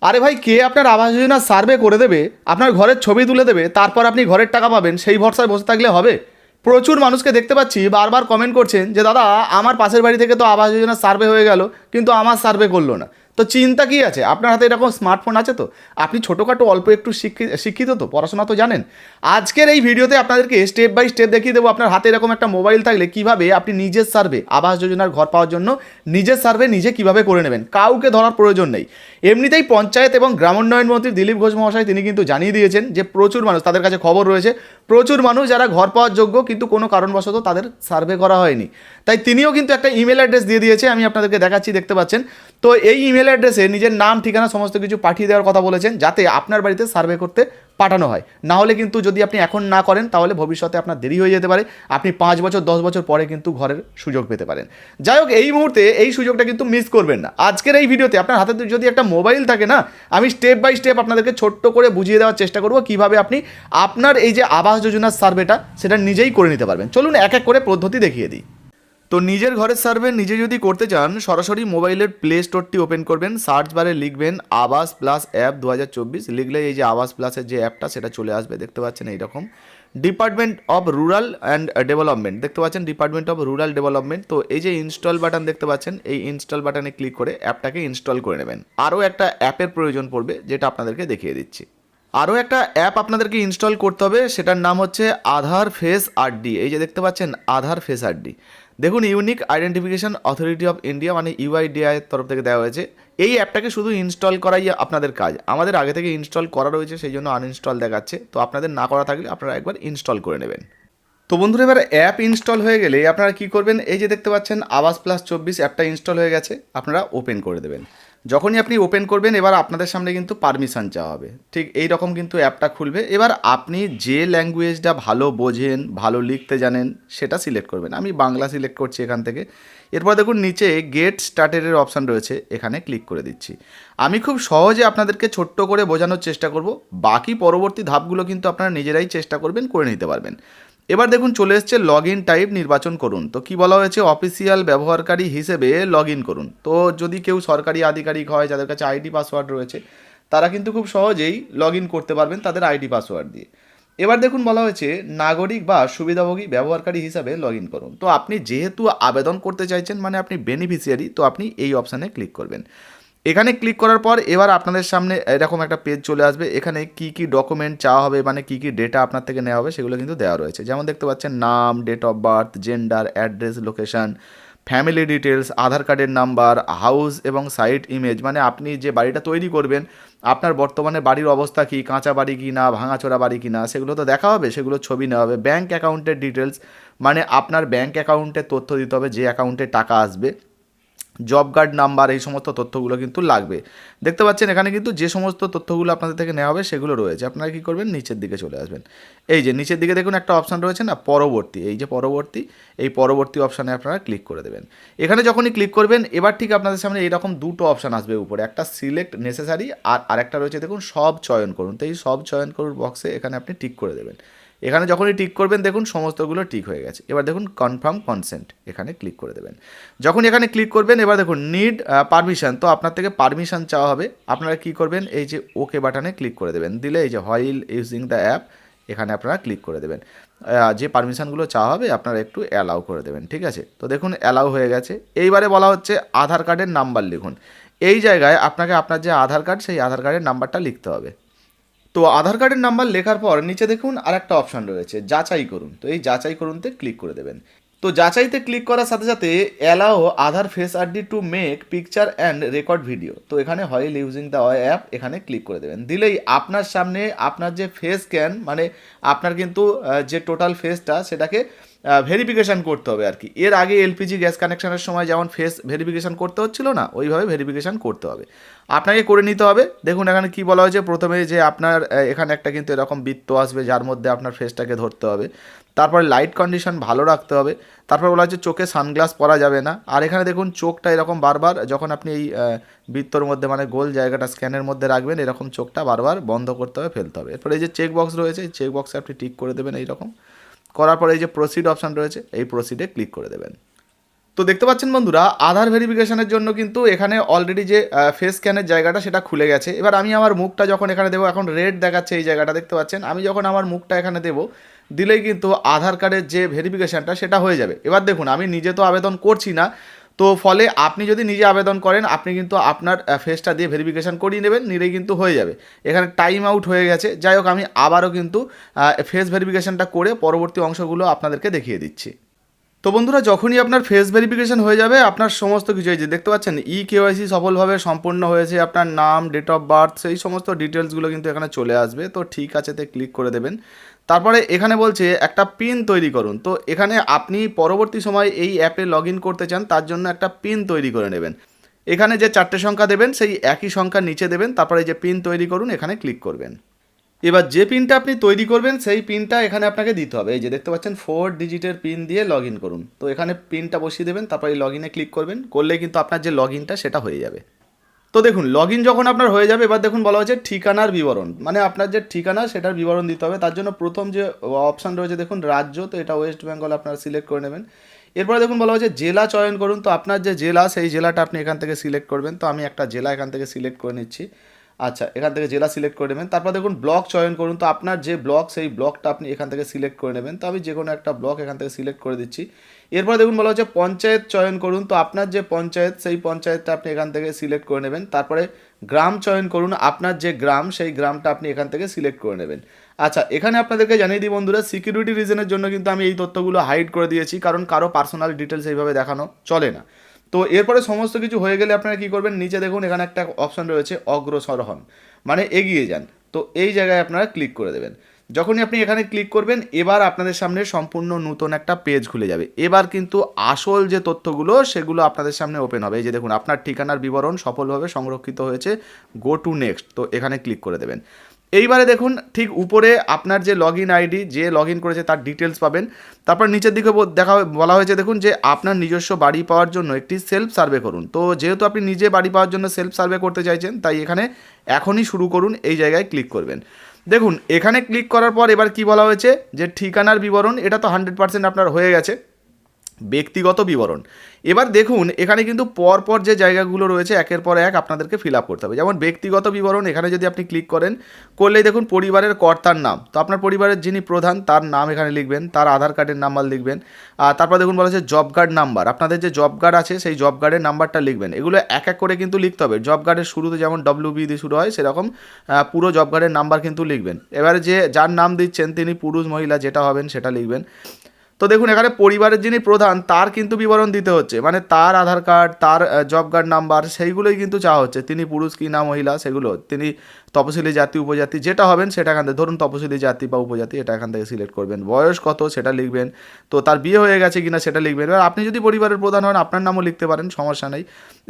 আরে ভাই, কে আপনার আবাস যোজনার সার্ভে করে দেবে, আপনার ঘরের ছবি তুলে দেবে, তারপর আপনি ঘরের টাকা পাবেন, সেই ভরসায় বসে থাকলে হবে? প্রচুর মানুষকে দেখতে পাচ্ছি বারবার কমেন্ট করছেন যে দাদা আমার পাশের বাড়ি থেকে তো আবাস যোজনার সার্ভে হয়ে গেল, কিন্তু আমার সার্ভে করলো না। তো চিন্তা কি আছে? আপনার হাতে এরকম স্মার্টফোন আছে তো? আপনি ছোটোখাটো অল্প একটু শিক্ষিত তো, পড়াশোনা তো জানেন। আজকের এই ভিডিওতে আপনাদেরকে স্টেপ বাই স্টেপ দেখিয়ে দেবো আপনার হাতে এরকম একটা মোবাইল থাকলে কীভাবে আপনি নিজের সার্ভে, আবাস যোজনার ঘর পাওয়ার জন্য নিজের সার্ভে নিজে কীভাবে করে নেবেন, কাউকে ধরার প্রয়োজন নেই। এমনিতেই পঞ্চায়েত এবং গ্রামোন্নয়ন মন্ত্রী দিলীপ ঘোষ মহাশয় তিনি কিন্তু জানিয়ে দিয়েছেন যে প্রচুর মানুষ, তাদের কাছে খবর রয়েছে, প্রচুর মানুষ যারা ঘর পাওয়ার যোগ্য কিন্তু কোনো কারণবশত তাদের সার্ভে করা হয়নি। তাই তিনিও কিন্তু একটা ইমেল অ্যাড্রেস দিয়ে দিয়েছে, আমি আপনাদেরকে দেখাচ্ছি, দেখতে পাচ্ছেন। তো এই ইমেল অ্যাড্রেসে নিজের নাম, ঠিকানা সমস্ত কিছু পাঠিয়ে দেওয়ার কথা বলেছেন, যাতে আপনার বাড়িতে সার্ভে করতে পাঠানো হয়। না হলে কিন্তু যদি আপনি এখন না করেন তাহলে ভবিষ্যতে আপনার দেরি হয়ে যেতে পারে, আপনি 5 বছর 10 বছর পরে কিন্তু ঘরের সুযোগ পেতে পারেন। যাই হোক, এই মুহূর্তে এই সুযোগটা কিন্তু মিস করবেন না। আজকের এই ভিডিওতে আপনার হাতে যদি একটা মোবাইল থাকে না, আমি স্টেপ বাই স্টেপ আপনাদেরকে ছোট্ট করে বুঝিয়ে দেওয়ার চেষ্টা করব কীভাবে আপনি আপনার এই যে আবাস যোজনার সার্ভেটা সেটা নিজেই করে নিতে পারবেন। চলুন এক এক করে পদ্ধতি দেখিয়ে দিই। তো নিজের ঘরের সার্ভে নিজে যদি করতে চান, সরাসরি মোবাইলের প্লে স্টোরটি ওপেন করবেন, সার্চ বারে লিখবেন আবাস প্লাস অ্যাপ 2024, লিখলে এই যে আবাস প্লাসের যে অ্যাপটা সেটা চলে আসবে, দেখতে পাচ্ছেন এইরকম। Department of rural and development, দেখতে পাচ্ছেন ডিপার্টমেন্ট অফ রুরাল ডেভেলপমেন্ট। তো এই যে ইনস্টল বাটন দেখতে পাচ্ছেন, এই ইনস্টল বাটনে ক্লিক করে অ্যাপটাকে ইনস্টল করে নেবেন। আরও একটা অ্যাপের প্রয়োজন পড়বে, যেটা আপনাদেরকে দেখিয়ে দিচ্ছি। আরও একটা অ্যাপ আপনাদেরকে ইনস্টল করতে হবে, সেটার নাম হচ্ছে আধার ফেস আরডি। এই যে দেখতে পাচ্ছেন আধার ফেস আরডি, দেখুন unique identification authority of India মানে ইউআইডিআই এর তরফ থেকে দেওয়া হয়েছে। এই অ্যাপটাকে শুধু ইনস্টল করাই আপনাদের কাজ। আমাদের আগে থেকে ইনস্টল করা রয়েছে, সেই জন্য আনইনস্টল দেখাচ্ছে। তো আপনাদের না করা থাকলে আপনারা একবার ইনস্টল করে নেবেন। তো বন্ধুরা, এবার অ্যাপ ইনস্টল হয়ে গেলে আপনারা কী করবেন, এই যে দেখতে পাচ্ছেন আবাস প্লাস 24 অ্যাপটা ইনস্টল হয়ে গেছে, আপনারা ওপেন করে দেবেন। যখনই আপনি ওপেন করবেন এবার আপনাদের সামনে কিন্তু পারমিশন চাওয়া হবে, ঠিক এই রকম কিন্তু অ্যাপটা খুলবে। এবার আপনি যে ল্যাঙ্গুয়েজটা ভালো বোঝেন, ভালো লিখতে জানেন সেটা সিলেক্ট করবেন। আমি বাংলা সিলেক্ট করছি এখান থেকে। এরপর দেখুন নিচে গেট স্টার্টেডের অপশান রয়েছে, এখানে ক্লিক করে দিচ্ছি। আমি খুব সহজে আপনাদেরকে ছোট্ট করে বোঝানোর চেষ্টা করব, বাকি পরবর্তী ধাপগুলো কিন্তু আপনারা নিজেরাই চেষ্টা করবেন, করে নিতে পারবেন। এবার দেখুন চলে এসছে লগ ইন টাইপ নির্বাচন করুন। তো কি বলা হয়েছে, অফিসিয়াল ব্যবহারকারী হিসেবে লগ ইন করুন। তো যদি কেউ সরকারি আধিকারিক হয়, যাদের কাছে আইডি পাসওয়ার্ড রয়েছে, তারা কিন্তু খুব সহজেই লগ ইন করতে পারবেন তাদের আইডি পাসওয়ার্ড দিয়ে। এবার দেখুন বলা হয়েছে নাগরিক বা সুবিধাভোগী ব্যবহারকারী হিসাবে লগ ইন করুন। তো আপনি যেহেতু আবেদন করতে চাইছেন, মানে আপনি বেনিফিশিয়ারি, তো আপনি এই অপশানে ক্লিক করবেন। এখানে ক্লিক করার পর এবার আপনাদের সামনে এরকম একটা পেজ চলে আসবে। এখানে কি কি ডকুমেন্ট চাওয়া হবে, মানে কি কি ডেটা আপনার থেকে নেওয়া হবে সেগুলো কিন্তু দেওয়া রয়েছে। যেমন দেখতে পাচ্ছেন নাম, date of birth, gender, address, location, family details, Aadhaar কার্ডের নাম্বার, হাউস এবং সাইট ইমেজ, মানে আপনি যে বাড়িটা তৈরি করবেন আপনার বর্তমানে বাড়ির অবস্থা কি, কাঁচা বাড়ি কি না, ভাঙাচোরা বাড়ি কি না, সেগুলো তো দেখা হবে, সেগুলো ছবি নেওয়া হবে। ব্যাঙ্ক অ্যাকাউন্টের ডিটেলস, মানে আপনার ব্যাঙ্ক অ্যাকাউন্টের তথ্য দিতে হবে, যে অ্যাকাউন্টে টাকা আসবে। জব কার্ড নাম্বার, এই সমস্ত তথ্যগুলো কিন্তু লাগবে। দেখতে পাচ্ছেন এখানে কিন্তু যে সমস্ত তথ্যগুলো আপনাদের থেকে নেওয়া হবে সেগুলো রয়েছে। আপনারা কী করবেন, নিচের দিকে চলে আসবেন। এই যে নিচের দিকে দেখুন একটা অপশান রয়েছে না, পরবর্তী, এই যে পরবর্তী, এই পরবর্তী অপশানে আপনারা ক্লিক করে দেবেন। এখানে যখনই ক্লিক করবেন এবার ঠিক আপনাদের সামনে এইরকম দুটো অপশান আসবে উপরে, একটা সিলেক্ট নেসেসারি আর আরেকটা রয়েছে দেখুন সব চয়ন করুন। তো এই সব চয়ন করুন বক্সে এখানে আপনি টিক করে দেবেন। এখানে যখনই টিক করবেন দেখুন সমস্তগুলো টিক হয়ে গেছে। এবার দেখুন কনফার্ম কনসেন্ট, এখানে ক্লিক করে দেবেন। যখন এখানে ক্লিক করবেন এবার দেখুন নিড পারমিশন, তো আপনার থেকে পারমিশন চাওয়া হবে। আপনারা কী করবেন, এই যে ওকে বাটনে ক্লিক করে দেবেন। দিলে এই যে হোয়াইল ইউজিং দ্য অ্যাপ, এখানে আপনারা ক্লিক করে দেবেন। যে পারমিশনগুলো চাওয়া হবে আপনারা একটু অ্যালাউ করে দেবেন, ঠিক আছে। তো দেখুন অ্যালাউ হয়ে গেছে। এইবারে বলা হচ্ছে আধার কার্ডের নাম্বার লিখুন। এই জায়গায় আপনাকে আপনার যে আধার কার্ড সেই আধার কার্ডের নাম্বারটা লিখতে হবে। তো আধার কার্ডের নাম্বার লেখার পর নিচে দেখুন আর একটা অপশান রয়েছে যাচাই করুন। তো এই যাচাই করুনতে ক্লিক করে দেবেন। তো যাচাইতে ক্লিক করার সাথে সাথে allow Aadhaar face ID to make picture and record video, তো এখানে হোয়াইল ইউজিং দ্য অ্যাপ এখানে ক্লিক করে দেবেন। দিলেই আপনার সামনে আপনার যে ফেস স্ক্যান, মানে আপনার কিন্তু যে টোটাল ফেসটা সেটাকে ভেরিফিকেশান করতে হবে আর কি। এর আগে এলপিজি গ্যাস কানেকশানের সময় যেমন ফেস ভেরিফিকেশান করতে হচ্ছিল না, ওইভাবে ভেরিফিকেশান করতে হবে, আপনাকে করে নিতে হবে। দেখুন এখানে কি বলা হয়েছে, প্রথমে যে আপনার এখানে একটা কিন্তু এরকম বৃত্ত আসবে যার মধ্যে আপনার ফেসটাকে ধরতে হবে। তারপরে লাইট কন্ডিশন ভালো রাখতে হবে। তারপর বলা হচ্ছে চোখে সানগ্লাস পরা যাবে না। আর এখানে দেখুন চোখটা এরকম বারবার যখন আপনি এই বৃত্তর মধ্যে, মানে গোল জায়গাটা স্ক্যানের মধ্যে রাখবেন, এরকম চোখটা বারবার বন্ধ করতে হবে, ফেলতে হবে। এরপরে এই যে চেক বক্স রয়েছে, এই চেক বক্সে আপনি টিক করে দেবেন। এইরকম করার পরে এই যে প্রসিড অপশান রয়েছে, এই প্রসিডে ক্লিক করে দেবেন। তো দেখতে পাচ্ছেন বন্ধুরা, আধার ভেরিফিকেশনের জন্য কিন্তু এখানে অলরেডি যে ফেস স্ক্যানের জায়গাটা সেটা খুলে গেছে। এবার আমি আমার মুখটা যখন এখানে দেবো, এখন রেড দেখাচ্ছে এই জায়গাটা দেখতে পাচ্ছেন। আমি যখন আমার মুখটা এখানে দেবো, দিলেই কিন্তু আধার কার্ডের যে ভেরিফিকেশানটা সেটা হয়ে যাবে। এবার দেখুন, আমি নিজে তো আবেদন করছি না, তো ফলে আপনি যদি নিজে আবেদন করেন, আপনি কিন্তু আপনার ফেসটা দিয়ে ভেরিফিকেশান করিয়ে নেবেন, নিলেই কিন্তু হয়ে যাবে। এখানে টাইম আউট হয়ে গেছে। যাই হোক, আমি আবারও কিন্তু ফেস ভেরিফিকেশানটা করে পরবর্তী অংশগুলো আপনাদেরকে দেখিয়ে দিচ্ছি। তো বন্ধুরা, যখনই আপনার ফেস ভেরিফিকেশন হয়ে যাবে, আপনার সমস্ত কিছু এই যে দেখতে পাচ্ছেন কেওয়াইসি সফলভাবে সম্পূর্ণ হয়েছে, আপনার নাম, ডেট অফ বার্থ, সেই সমস্ত ডিটেলসগুলো কিন্তু এখানে চলে আসবে। তো ঠিক আছে তে ক্লিক করে দেবেন। তারপরে এখানে বলছে একটা পিন তৈরি করুন। তো এখানে আপনি পরবর্তী সময় এই অ্যাপে লগ ইন করতে চান, তার জন্য একটা পিন তৈরি করে নেবেন। এখানে যে 4টে সংখ্যা দেবেন, সেই একই সংখ্যা নিচে দেবেন, তারপরে যে পিন তৈরি করুন এখানে ক্লিক করবেন। এবার যে পিনটা আপনি তৈরি করবেন, সেই পিনটা এখানে আপনাকে দিতে হবে। এই যে দেখতে পাচ্ছেন 4 ডিজিটের পিন দিয়ে লগ ইন করুন। তো এখানে পিনটা বসিয়ে দেবেন, তারপরে এই লগ ইনে ক্লিক করবেন। করলে কিন্তু আপনার যে লগ ইনটা সেটা হয়ে যাবে। তো দেখুন, লগ ইন যখন আপনার হয়ে যাবে, এবার দেখুন বলা হচ্ছে ঠিকানার বিবরণ, মানে আপনার যে ঠিকানা সেটার বিবরণ দিতে হবে। তার জন্য প্রথম যে অপশান রয়েছে দেখুন রাজ্য, তো এটা ওয়েস্ট বেঙ্গল আপনারা সিলেক্ট করে নেবেন। এরপরে দেখুন বলা হচ্ছে জেলা চয়ন করুন। তো আপনার যে জেলা, সেই জেলাটা আপনি এখান থেকে সিলেক্ট করবেন। তো আমি একটা জেলা এখান থেকে সিলেক্ট করে নিচ্ছি। আচ্ছা, এখান থেকে জেলা সিলেক্ট করে নেবেন। তারপর দেখুন ব্লক চয়ন করুন। তো আপনার যে ব্লক, সেই ব্লকটা আপনি এখান থেকে সিলেক্ট করে নেবেন। তো আমি যে কোনো একটা ব্লক এখান থেকে সিলেক্ট করে দিচ্ছি। এরপর দেখুন বলা হচ্ছে পঞ্চায়েত চয়ন করুন। তো আপনার যে পঞ্চায়েত, সেই পঞ্চায়েতটা আপনি এখান থেকে সিলেক্ট করে নেবেন। তারপরে গ্রাম চয়ন করুন। আপনার যে গ্রাম, সেই গ্রামটা আপনি এখান থেকে সিলেক্ট করে নেবেন। আচ্ছা, এখানে আপনাদেরকে জানিয়ে দিই বন্ধুরা, সিকিউরিটি রিজনের জন্য কিন্তু আমি এই তথ্যগুলো হাইড করে দিয়েছি, কারণ কারো পার্সোনাল ডিটেলস এইভাবে দেখানো চলে না। তো এরপরে সমস্ত কিছু হয়ে গেলে আপনারা কী করবেন, নিচে দেখুন এখানে একটা অপশান রয়েছে অগ্রসর হন, মানে এগিয়ে যান। তো এই জায়গায় আপনারা ক্লিক করে দেবেন। যখনই আপনি এখানে ক্লিক করবেন, এবার আপনাদের সামনে সম্পূর্ণ নতুন একটা পেজ খুলে যাবে। এবার কিন্তু আসল যে তথ্যগুলো সেগুলো আপনাদের সামনে ওপেন হবে। এই যে দেখুন, আপনার ঠিকানার বিবরণ সফলভাবে সংরক্ষিত হয়েছে, গো টু নেক্সট। তো এখানে ক্লিক করে দেবেন। এইবারে দেখুন ঠিক উপরে আপনার যে লগ ইন আইডি, যে লগ ইন করেছে তার ডিটেলস পাবেন। তারপর নিচের দিকে বলা হয়েছে দেখুন যে আপনার নিজস্ব বাড়ি পাওয়ার জন্য একটি সেলফ সার্ভে করুন। তো যেহেতু আপনি নিজে বাড়ি পাওয়ার জন্য সেলফ সার্ভে করতে চাইছেন, তাই এখানে এখনই শুরু করুন এই জায়গায় ক্লিক করবেন। দেখুন এখানে ক্লিক করার পর এবার কি বলা হয়েছে, যে ঠিকানার বিবরণ, এটা তো 100% আপনার হয়ে গেছে। ব্যক্তিগত বিবরণ, এবার দেখুন এখানে কিন্তু পরপর যে জায়গাগুলো রয়েছে একের পর এক আপনাদেরকে ফিল আপ করতে হবে। যেমন ব্যক্তিগত বিবরণ, এখানে যদি আপনি ক্লিক করেন, করলেই দেখুন পরিবারের কর্তার নাম। তো আপনার পরিবারের যিনি প্রধান তার নাম এখানে লিখবেন, তার আধার কার্ডের নাম্বার লিখবেন। আর তারপর দেখুন বলা হচ্ছে জব কার্ড নাম্বার, আপনাদের যে জব কার্ড আছে সেই জব কার্ডের নাম্বারটা লিখবেন। এগুলো এক এক করে কিন্তু লিখতে হবে। জব কার্ডের শুরুতে যেমন WB দিয়ে শুরু হয়, সেরকম পুরো জব কার্ডের নাম্বার কিন্তু লিখবেন। এবারে যে যার নাম দিচ্ছেন তিনি পুরুষ মহিলা যেটা হবেন সেটা লিখবেন। তো দেখুন এখানে পরিবারের যিনি প্রধান তার কিন্তু বিবরণ দিতে হচ্ছে, মানে তার আধার কার্ড, তার জব কার্ড নাম্বার, সেইগুলোই কিন্তু চাওয়া হচ্ছে। তিনি পুরুষ কি না মহিলা সেগুলো, তিনি তপশিলি জাতি উপজাতি যেটা হবেন সেটা এখান থেকে, ধরুন তপশিলি জাতি বা উপজাতি, এটা এখান থেকে সিলেক্ট করবেন। বয়স কত সেটা লিখবেন। তো তার বিয়ে হয়ে গেছে কিনা সেটা লিখবেন। এবার আপনি যদি পরিবারের প্রধান হন, আপনার নামও লিখতে পারেন, সমস্যা নেই।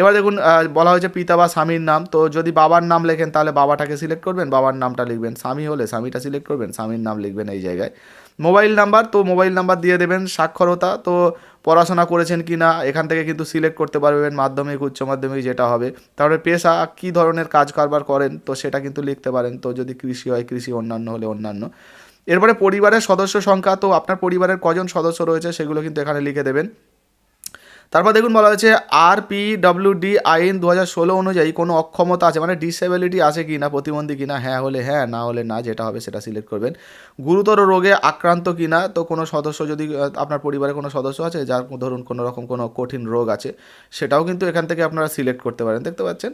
এবার দেখুন বলা হয়েছে পিতা বা স্বামীর নাম। তো যদি বাবার নাম লেখেন তাহলে বাবাটাকে সিলেক্ট করবেন, বাবার নামটা লিখবেন। স্বামী হলে স্বামীটা সিলেক্ট করবেন, স্বামীর নাম লিখবেন এই জায়গায়। মোবাইল নাম্বার, তো মোবাইল নাম্বার দিয়ে দেবেন। সাক্ষরতা, তো পড়াশোনা করেছেন কি না এখান থেকে কিন্তু সিলেক্ট করতে পারবেন, মাধ্যমিক, উচ্চ মাধ্যমিক যেটা হবে। তারপরে পেশা, কী ধরনের কাজ কারবার করেন, তো সেটা কিন্তু লিখতে পারেন। তো যদি কৃষি হয় কৃষি, অন্যান্য হলে অন্যান্য। এরপরে পরিবারের সদস্য সংখ্যা, তো আপনার পরিবারের কজন সদস্য রয়েছে সেগুলো কিন্তু এখানে লিখে দেবেন। তারপর দেখুন বলা হয়েছে RPWD আইন 2016 অনুযায়ী কোনো অক্ষমতা আছে, মানে ডিসেবিলিটি আছে কি না, প্রতিবন্ধী কিনা, হ্যাঁ হলে হ্যাঁ, না হলে না, যেটা হবে সেটা সিলেক্ট করবেন। গুরুতর রোগে আক্রান্ত কিনা, তো কোনো সদস্য যদি আপনার পরিবারে কোনো সদস্য আছে যার ধরুন কোনো রকম কোনো কঠিন রোগ আছে, সেটাও কিন্তু এখান থেকে আপনারা সিলেক্ট করতে পারেন, দেখতে পাচ্ছেন।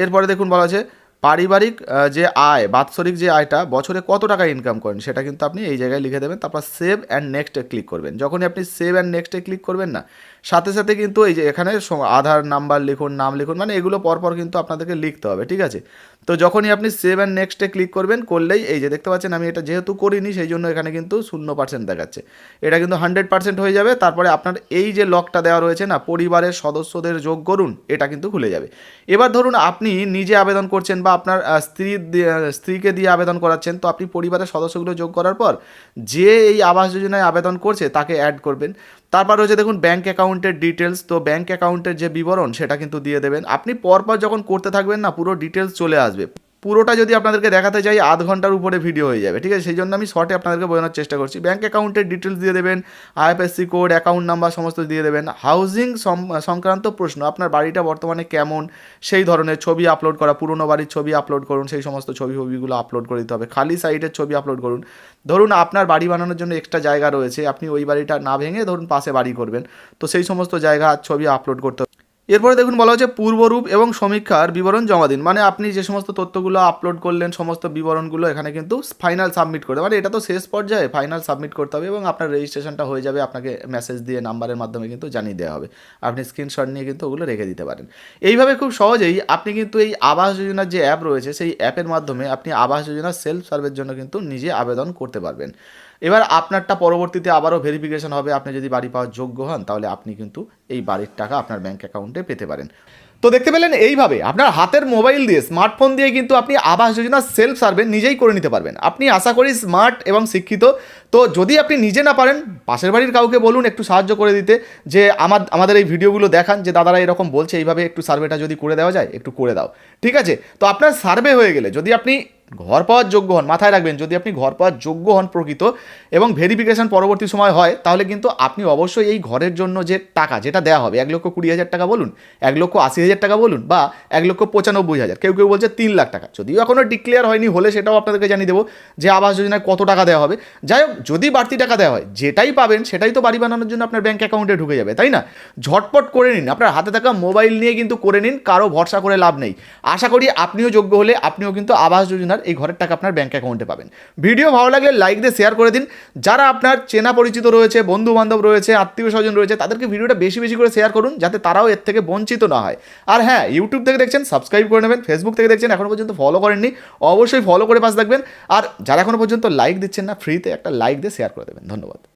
এরপরে দেখুন বলা হয়েছে পারিবারিক যে আয়, বাৎসরিক যে আয়টা, বছরে কত টাকা ইনকাম করেন সেটা কিন্তু আপনি এই জায়গায় লিখে দেবেন। তারপর সেভ অ্যান্ড নেক্সটে ক্লিক করবেন। যখনই আপনি সেভ অ্যান্ড নেক্সটে ক্লিক করবেন না, সাথে সাথে কিন্তু এই যে এখানে আধার নাম্বার লিখুন, নাম লিখুন, মানে এগুলো পরপর কিন্তু আপনাদেরকে লিখতে হবে, ঠিক আছে। তো যখনই আপনি সেভ অ্যান্ড নেক্সটে ক্লিক করবেন, করলেই এই যে দেখতে পাচ্ছেন আমি এটা যেহেতু করিনি সেই জন্য এখানে কিন্তু 0% দেখাচ্ছে, এটা কিন্তু 100% হয়ে যাবে। তারপরে আপনার এই যে লকটা দেওয়া রয়েছে না, পরিবারের সদস্যদের যোগ করুন, এটা কিন্তু খুলে যাবে। এবার ধরুন আপনি নিজে আবেদন করছেন বা আপনার স্ত্রীকে দিয়ে আবেদন করাচ্ছেন, তো আপনি পরিবারের সদস্যগুলো যোগ করার পর যে এই আবাস যোজনায় আবেদন করছে তাকে অ্যাড করবেন। তারপর হচ্ছে দেখুন ব্যাঙ্ক অ্যাকাউন্টের ডিটেলস, তো ব্যাঙ্ক অ্যাকাউন্টের যে বিবরণ সেটা কিন্তু দিয়ে দেবেন। আপনি পরপর যখন করতে থাকবেন না, পুরো ডিটেলস চলে আসবে। পুরোটা যদি আপনাদেরকে দেখাতে চাই আধ ঘন্টার উপরে ভিডিও হয়ে যাবে, ঠিক আছে? সেই জন্য আমি শর্টে আপনাদেরকে বোঝানোর চেষ্টা করছি। ব্যাঙ্ক অ্যাকাউন্টের ডিটেলস দিয়ে দেবেন, আইএফএসসি কোড, অ্যাকাউন্ট নাম্বার সমস্ত দিয়ে দেবেন। হাউজিং সংক্রান্ত প্রশ্ন, আপনার বাড়িটা বর্তমানে কেমন সেই ধরনের ছবি আপলোড করা, পুরনো বাড়ির ছবি আপলোড করুন, সেই সমস্ত ছবিগুলো আপলোড করে দিতে হবে। খালি সাইডের ছবি আপলোড করুন। ধরুন আপনার বাড়ি বানানোর জন্য এক্সট্রা জায়গা রয়েছে, আপনি ওই বাড়িটা না ভেঙে ধরুন পাশে বাড়ি করবেন, তো সেই সমস্ত জায়গা ছবি আপলোড করতে হবে। এরপরে দেখুন বলা হচ্ছে পূর্বরূপ এবং সমীক্ষার বিবরণ জমা দিন, মানে আপনি যে সমস্ত তথ্যগুলো আপলোড করলেন সমস্ত বিবরণগুলো এখানে কিন্তু ফাইনাল সাবমিট করতে, মানে এটা তো শেষ পর্যায়ে ফাইনাল সাবমিট করতে হবে এবং আপনার রেজিস্ট্রেশনটা হয়ে যাবে। আপনাকে মেসেজ দিয়ে নাম্বারের মাধ্যমে কিন্তু জানিয়ে দেওয়া হবে, আপনি স্ক্রিনশট নিয়ে কিন্তু ওগুলো রেখে দিতে পারেন। এইভাবে খুব সহজেই আপনি কিন্তু এই আবাস যোজনার যে অ্যাপ রয়েছে সেই অ্যাপের মাধ্যমে আপনি আবাস যোজনার সেলফ সার্ভের জন্য কিন্তু নিজে আবেদন করতে পারবেন। এবার আপনারটা পরবর্তীতে আবারও ভেরিফিকেশন হবে, আপনি যদি বাড়ি পাওয়ার যোগ্য হন তাহলে আপনি কিন্তু এই বাড়ির টাকা আপনার ব্যাঙ্ক অ্যাকাউন্টে পেতে পারেন। তো দেখতে পেলেন, এইভাবে আপনার হাতের মোবাইল দিয়ে স্মার্টফোন দিয়ে কিন্তু আপনি আবাস যোজনা সেলফ সার্ভে নিজেই করে নিতে পারবেন। আপনি আশা করি স্মার্ট এবং শিক্ষিত। তো যদি আপনি নিজে না পারেন, পাশের বাড়ির কাউকে বলুন একটু সাহায্য করে দিতে, যে আমাদের এই ভিডিওগুলো দেখান যে দাদারা এরকম বলছে, এইভাবে একটু সার্ভেটা যদি করে দেওয়া যায় একটু করে দাও, ঠিক আছে? তো আপনার সার্ভে হয়ে গেলে যদি আপনি ঘর পাওয়ার যোগ্য হন, মাথায় রাখবেন যদি আপনি ঘর পাওয়ার যোগ্য হন প্রকৃত এবং ভেরিফিকেশন পরবর্তী সময় হয়, তাহলে কিন্তু আপনি অবশ্যই এই ঘরের জন্য যে টাকা যেটা দেওয়া হবে 1,20,000 টাকা বলুন, 1,80,000 টাকা বলুন, বা 1,95,000, কেউ কেউ বলছে 3 লাখ টাকা, যদিও এখনও ডিক্লেয়ার হয়নি, হলে সেটাও আপনাদেরকে জানিয়ে দেবো যে আবাস যোজনায় কত টাকা দেওয়া হবে। যাই হোক, যদি বাড়তি টাকা দেওয়া হয় যেটাই পাবেন সেটাই তো বাড়ি বানানোর জন্য আপনার ব্যাঙ্ক অ্যাকাউন্টে ঢুকে যাবে, তাই না? ঝটপট করে নিন, আপনার হাতে থাকা মোবাইল নিয়ে কিন্তু করে নিন, কারো ভরসা করে লাভ নেই। আশা করি আপনিও যোগ্য হলে আপনিও কিন্তু আবাস যোজনার এই ঘরের টাকা আপনার ব্যাঙ্ক অ্যাকাউন্টে পাবেন। ভিডিও ভালো লাগলে লাইক দিয়ে শেয়ার করে দিন। যারা আপনার চেনা পরিচিত রয়েছে, বন্ধু বান্ধব রয়েছে, আত্মীয় স্বজন রয়েছে, তাদেরকে ভিডিওটা বেশি বেশি করে শেয়ার করুন যাতে তারাও এর থেকে বঞ্চিত না হয়। আর হ্যাঁ, ইউটিউব থেকে দেখছেন সাবস্ক্রাইব করে নেবেন, ফেসবুক থেকে দেখছেন এখনও পর্যন্ত ফলো করেননি অবশ্যই ফলো করে পাশে থাকবেন। আর যারা এখনও পর্যন্ত লাইক দিচ্ছেন না, ফ্রিতে একটা লাইক দিয়ে শেয়ার করে দেবেন। ধন্যবাদ।